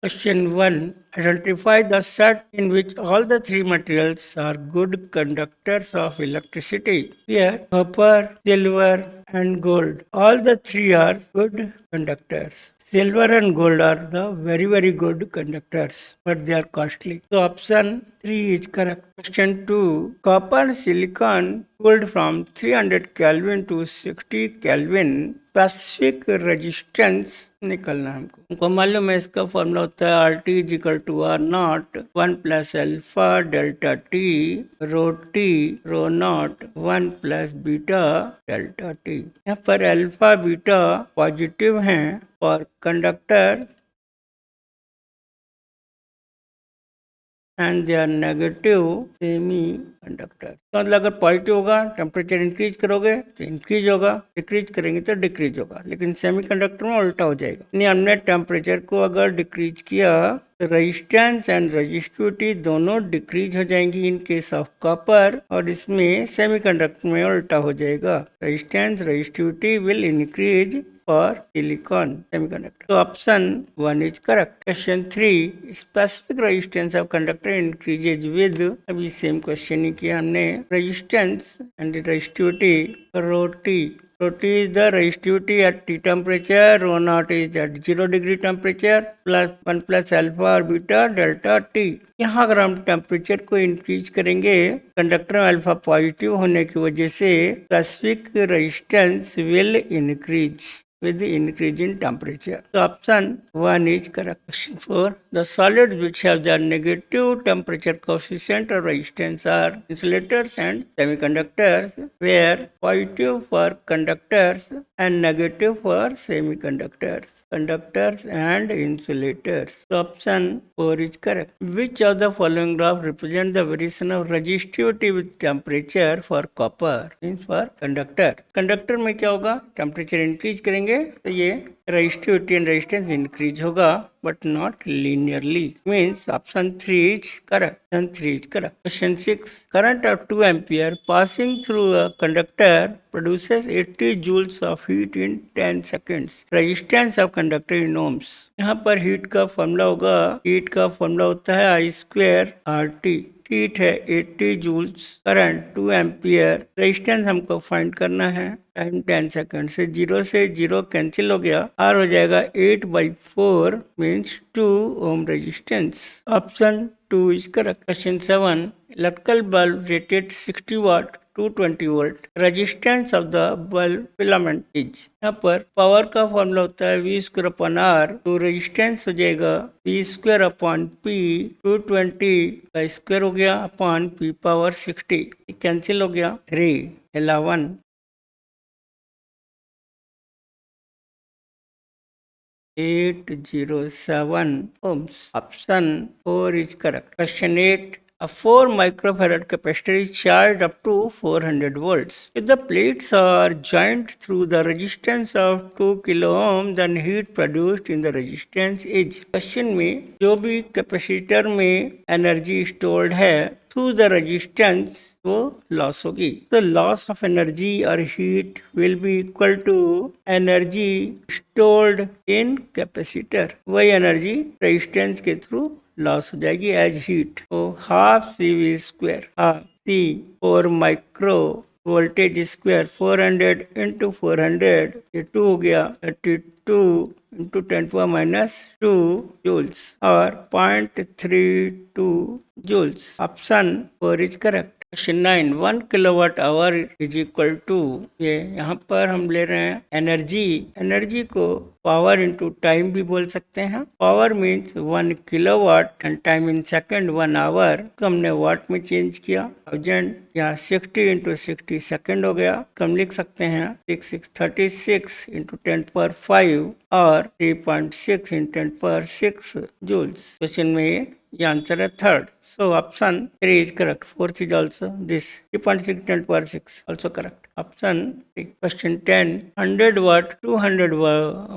Question 1. Identify the set in which all the three materials are good conductors of electricity. Here, copper, silver, and gold. All the three are good conductors. Silver and gold are the very good conductors, but they are costly. So option 3 is correct. Question 2. Copper, silicon cooled from 300 Kelvin to 60 Kelvin specific resistance निकलना है हमको मालूम है इसका formula होता है R T is equal to R naught 1 plus alpha delta T rho naught 1 plus beta delta T. यहाँ पर अल्फा बीटा पॉजिटिव हैं और conductor and they are negative semiconductor. तो मतलब अगर पॉजिटिव होगा टेम्परेचर इंक्रीज करोगे तो इंक्रीज होगा, डिक्रीज करेंगे तो डिक्रीज होगा, लेकिन सेमी कंडक्टर में उल्टा हो जाएगा। यानी हमने टेम्परेचर को अगर डिक्रीज किया तो रेजिस्टेंस एंड रेजिस्टिविटी दोनों डिक्रीज हो जाएंगी इन केस ऑफ कॉपर, और इसमें सेमी कंडक्टर में उल्टा हो जाएगा, resistance resistivity will increase for silicon semiconductor. So option 1 is correct. Question 3. Specific resistance of conductor increases with, अभी सेम क्वेश्चन ही किया हमने, resistance and resistivity rho t. Rho T is the resistivity at T temperature, rho naught is at 0 degree temperature plus 1 plus alpha और beta delta T। यहाँ अगर हम temperature को increase करेंगे conductor में अल्फा पॉजिटिव होने की वजह से specific resistance will increase with the increase in temperature. So option 1 is correct. Question 4. The solids which have the negative temperature coefficient or resistance are insulators and semiconductors, where positive for conductors and negative for semiconductors, conductors and insulators. So option 4 is correct. Which of the following graph represent the variation of resistivity with temperature for copper? Means for conductor. Conductor में क्या होगा, temperature increase करेंगे तो ये resistivity and resistance increase होगा but not linearly. Means option 3 is correct. Option 3 is correct. Question 6. Current of 2 ampere passing through a conductor produces 80 joules of heat in 10 seconds. Resistance of conductor in ohms. यहाँ पर heat का formula होगा, heat का formula होता है आई square R T. Heat है 80 joules, current 2 ampere, resistance हमको find करना है, टाइम 10 सेकंड से 0 कैंसिल हो गया, आर हो जाएगा 8/4 means 2 ohm resistance. Option 2 is correct. Question 7. Electrical bulb rated 60 watt 220 volt, resistance of the bulb filament is. यहाँ पर पावर का फॉर्मूला होता है V स्क्वायर अपॉन R, तो रेजिस्टेंस हो जाएगा V स्क्वायर अपॉन P, 220 का स्क्वायर हो गया अपॉन P पावर 60, कैंसिल हो गया, 311 807 ohms. Option 4 is correct. Question 8. A 4 microfarad capacitor is charged up to 400 volts. If the plates are joined through the resistance of 2 kilo ohm, then heat produced in the resistance is. Question में जो भी capacitor में energy stored है through the resistance वो loss होगी, तो loss of energy और heat will be equal to energy stored in capacitor, वही एनर्जी रेजिस्टेंस के थ्रू लॉस हो जाएगी एज हीट। तो half C V square, half C 4 micro voltage square 400 into 400, ये 2 हो गया, 32 इंटू 10⁻⁻2 जूल्स और 0.32 joules. Option 4 is correct. Question 9. 1 kilowatt hour is equal to, ये यहाँ पर हम ले रहे हैं एनर्जी, एनर्जी को पावर इंटू टाइम भी बोल सकते हैं। Power means 1 kilowatt and time in second 1 hour, तो हमने वाट में चेंज किया, 1000 यहाँ 60 इंटू 60 सेकंड हो गया, हम लिख सकते हैं 3636 इंटू 10⁵ और 3.6 इन 10⁶ जूल्स। क्वेश्चन में ये आंसर है third, so option 3 is correct. Fourth is also this 3.6 10⁶ also correct. Option question 10 100 watt 200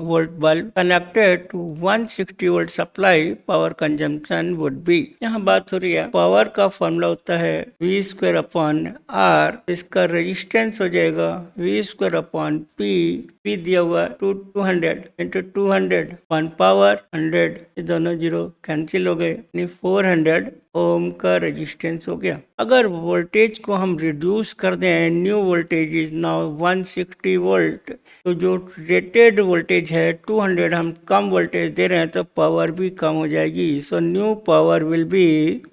volt bulb connected to 160 volt supply power consumption would be। यहाँ बात हो रही है पावर का फॉर्मूला होता है V स्क्वायर अपॉन R, इसका रेजिस्टेंस हो जाएगा V स्क्वायर अपॉन P दिया हुआ 200 इंटू 200 अपॉन पावर 100, ये दोनों जीरो कैंसिल हो गए, यानी 400 ओम का रेजिस्टेंस हो गया। अगर वोल्टेज को हम रिड्यूस कर दें, new voltage is now 160 volt, तो जो रेटेड वोल्टेज है 200 हम कम वोल्टेज दे रहे हैं तो पावर भी कम हो जाएगी। So new power will be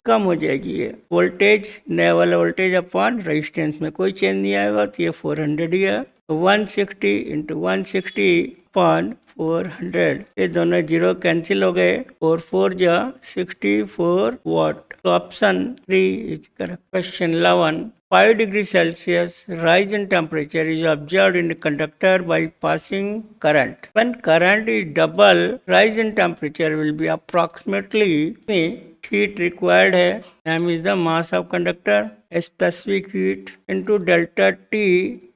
कम हो जाएगी। ये वोल्टेज नया वाला वोल्टेज अपॉन रेजिस्टेंस में कोई चेंज नहीं आएगा, तो ये 400 ही है। 160 इंटू 160 अपॉन 400, ये दोनों जीरो कैंसिल हो गए और 4 जा 64 वाट। तो option 3 is correct. Question 11 5 degree Celsius rise in temperature is observed in the conductor by passing current. When current is double, rise in temperature will be approximately heat required है, m is the mass of conductor, specific heat into delta T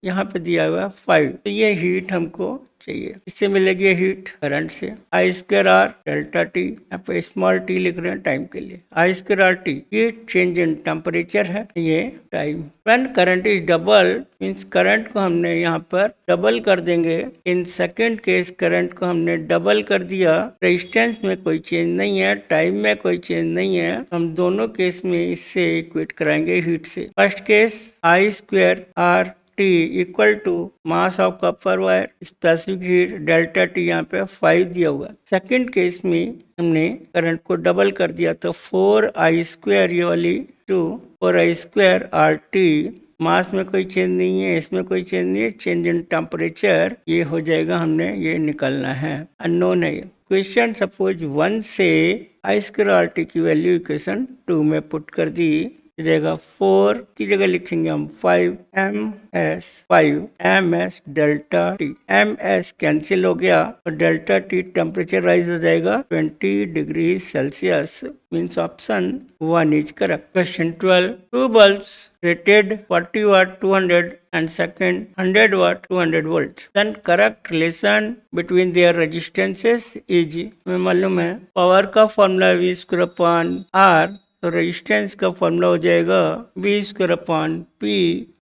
यहाँ पे दिया हुआ 5, तो ये heat हमको चाहिए। इससे मिलेगी हीट करंट से आई स्क्वायर आर डेल्टा टी, यहाँ पे स्मॉल टी लिख रहे हैं टाइम के लिए, आई स्क्वायर आर टी ये चेंज इन टेम्परेचर है, ये time. When current is double means current को हमने यहाँ पर डबल कर देंगे। इन सेकेंड केस करंट को हमने डबल कर दिया, रेजिस्टेंस में कोई चेंज नहीं है, टाइम में कोई चेंज नहीं है, हम दोनों केस में इससे इक्वेट कराएंगे हीट से। First case I square R T equal to mass of copper wire, specific heat delta T यहाँ पे 5 दिया हुआ। सेकंड केस में हमने करंट को डबल कर दिया तो 4 आई स्क्वायर ये वाली 2 4 आई स्क्वायर आर टी, मास में कोई चेंज नहीं है, इसमें कोई चेंज नहीं है, चेंज इन टेम्परेचर ये हो जाएगा, हमने ये निकालना है, अननोन है। क्वेश्चन सपोज 1 से आई स्क्वायर आर टी की वैल्यू इक्वेशन 2 में पुट कर दी, जगह 4 की जगह लिखेंगे हम 5 m s delta T, m s cancel हो गया और डेल्टा टी टेम्परेचर राइज हो जाएगा 20 degree Celsius, means option 1 is correct. Question 12 2 bulbs rated 40 watt 200 and second 100 watt 200 volts, then correct relation between their resistances is, हमें मालूम है power का formula V square upon R, तो resistance का formula हो जाएगा V स्क्वायर अपॉन P।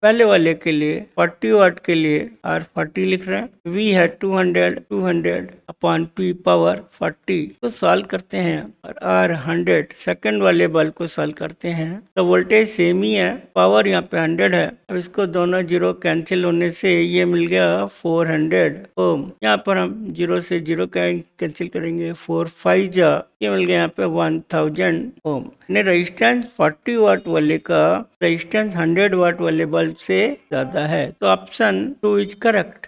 पहले वाले के लिए 40 वाट के लिए R 40 लिख रहे हैं, V है 200 अपॉन P पावर 40, तो सॉल्व करते हैं और R 100 सेकंड वाले बल्ब को सॉल्व करते हैं, तो वोल्टेज सेम ही है, पावर यहाँ पे 100 है। अब इसको दोनों जीरो कैंसिल होने से ये मिल गया 400 ओम। यहाँ पर हम जीरो से जीरो कैंसिल करेंगे, 4 5 जा, ये मिल गया यहाँ पे 1000 ओम। रेजिस्टेंस 40 वाट वाले का रेजिस्टेंस 100 वाट वाले बल्ब से ज्यादा है, तो ऑप्शन 2 इज करेक्ट।